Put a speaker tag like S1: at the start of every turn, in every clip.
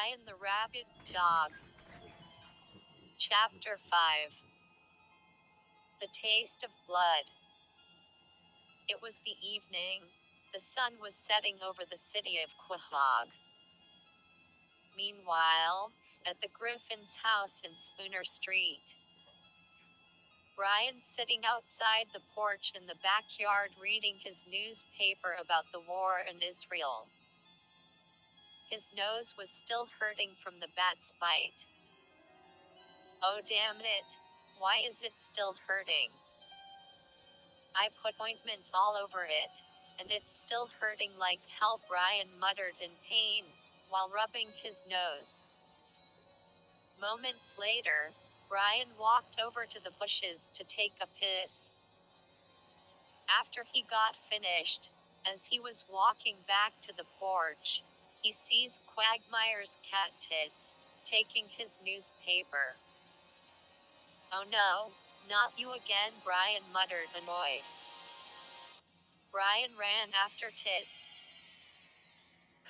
S1: Brian the Rabid Dog. Chapter 5. The Taste of Blood. It was the evening. The sun was setting over the city of Quahog. Meanwhile, at the Griffin's house in Spooner Street, Brian sitting outside the porch in the backyard reading his newspaper about the war in Israel. His nose was still hurting from the bat's bite. Oh damn it! Why is it still hurting? I put ointment all over it, and it's still hurting like hell, Brian muttered in pain, while rubbing his nose. Moments later, Brian walked over to the bushes to take a piss. After he got finished, as he was walking back to the porch, he sees Quagmire's cat Tits, taking his newspaper. Oh no, not you again, Brian muttered, annoyed. Brian ran after Tits.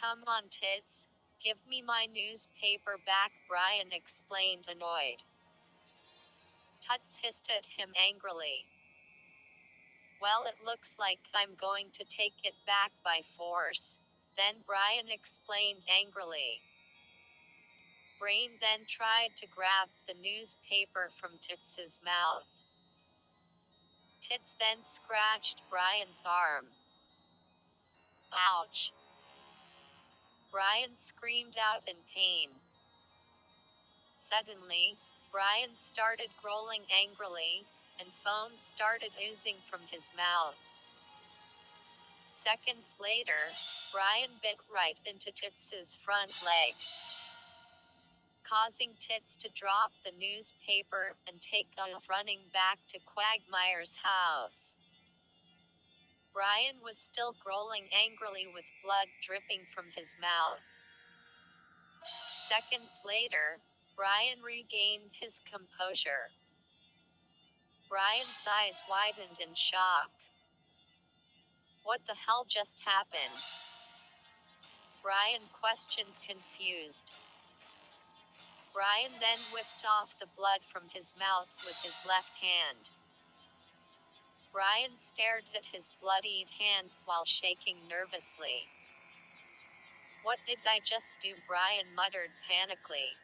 S1: Come on, Tits, give me my newspaper back, Brian explained, annoyed. Tuts hissed at him angrily. Well, it looks like I'm going to take it back by force, then Brian explained angrily. Brain then tried to grab the newspaper from Tits's mouth. Tits then scratched Brian's arm. Ouch! Brian screamed out in pain. Suddenly, Brian started growling angrily, and foam started oozing from his mouth. Seconds later, Brian bit right into Tits's front leg, causing Tits to drop the newspaper and take off running back to Quagmire's house. Brian was still growling angrily with blood dripping from his mouth. Seconds later, Brian regained his composure. Brian's eyes widened in shock. What the hell just happened? Brian questioned, confused. Brian then whipped off the blood from his mouth with his left hand. Brian stared at his bloodied hand while shaking nervously. What did I just do? Brian muttered panically.